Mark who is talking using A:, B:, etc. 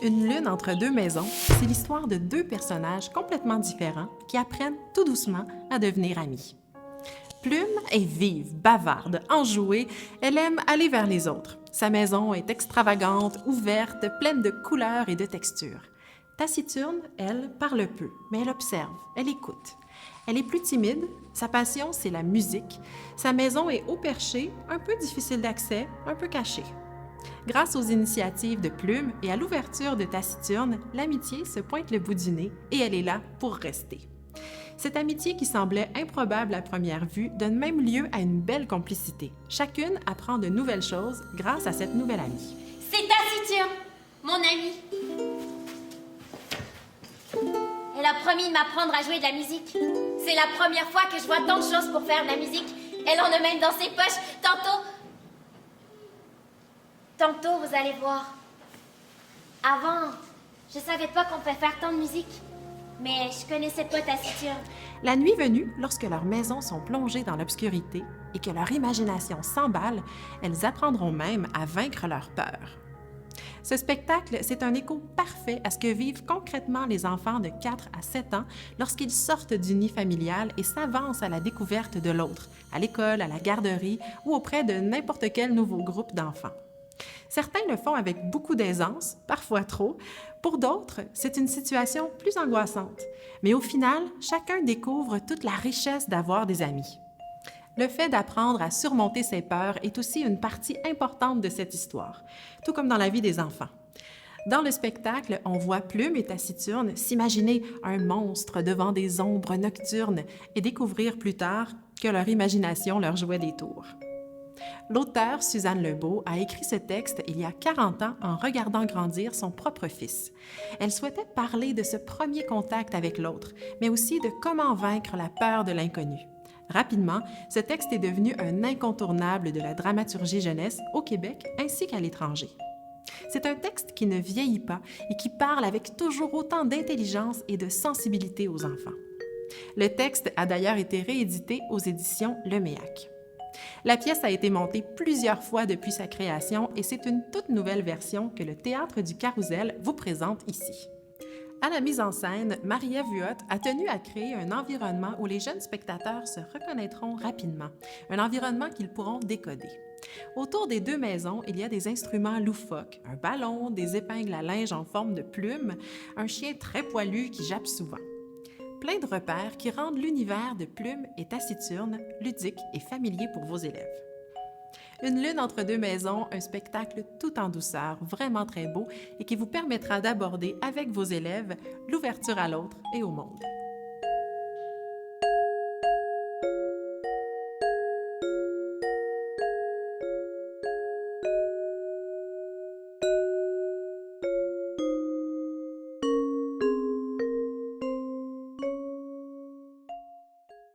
A: Une lune entre deux maisons, c'est l'histoire de deux personnages complètement différents qui apprennent tout doucement à devenir amis. Plume est vive, bavarde, enjouée, elle aime aller vers les autres. Sa maison est extravagante, ouverte, pleine de couleurs et de textures. Taciturne, elle, parle peu, mais elle observe, elle écoute. Elle est plus timide, sa passion, c'est la musique. Sa maison est haut perché, un peu difficile d'accès, un peu cachée. Grâce aux initiatives de Plume et à l'ouverture de Taciturne, l'amitié se pointe le bout du nez et elle est là pour rester. Cette amitié qui semblait improbable à première vue donne même lieu à une belle complicité. Chacune apprend de nouvelles choses grâce à cette nouvelle amie.
B: C'est Taciturne, mon amie. Elle a promis de m'apprendre à jouer de la musique. C'est la première fois que je vois tant de choses pour faire de la musique. Elle en a même dans ses poches. Tantôt, vous allez voir. Avant, je savais pas qu'on pouvait faire tant de musique. Mais je connaissais pas Taciturne.
A: La nuit venue, lorsque leurs maisons sont plongées dans l'obscurité et que leur imagination s'emballe, elles apprendront même à vaincre leur peur. Ce spectacle, c'est un écho parfait à ce que vivent concrètement les enfants de 4 à 7 ans lorsqu'ils sortent du nid familial et s'avancent à la découverte de l'autre, à l'école, à la garderie ou auprès de n'importe quel nouveau groupe d'enfants. Certains le font avec beaucoup d'aisance, parfois trop. Pour d'autres, c'est une situation plus angoissante. Mais au final, chacun découvre toute la richesse d'avoir des amis. Le fait d'apprendre à surmonter ses peurs est aussi une partie importante de cette histoire, tout comme dans la vie des enfants. Dans le spectacle, on voit Plume et Taciturne s'imaginer un monstre devant des ombres nocturnes et découvrir plus tard que leur imagination leur jouait des tours. L'auteure Suzanne Lebeau a écrit ce texte il y a 40 ans en regardant grandir son propre fils. Elle souhaitait parler de ce premier contact avec l'autre, mais aussi de comment vaincre la peur de l'inconnu. Rapidement, ce texte est devenu un incontournable de la dramaturgie jeunesse au Québec ainsi qu'à l'étranger. C'est un texte qui ne vieillit pas et qui parle avec toujours autant d'intelligence et de sensibilité aux enfants. Le texte a d'ailleurs été réédité aux éditions Leméac. La pièce a été montée plusieurs fois depuis sa création et c'est une toute nouvelle version que le Théâtre du Carrousel vous présente ici. À la mise en scène, Marie-Ève Huot a tenu à créer un environnement où les jeunes spectateurs se reconnaîtront rapidement, un environnement qu'ils pourront décoder. Autour des deux maisons, il y a des instruments loufoques, un ballon, des épingles à linge en forme de plume, un chien très poilu qui jappe souvent. Plein de repères qui rendent l'univers de Plume et Taciturne ludique et familier pour vos élèves. Une lune entre deux maisons, un spectacle tout en douceur, vraiment très beau et qui vous permettra d'aborder avec vos élèves l'ouverture à l'autre et au monde.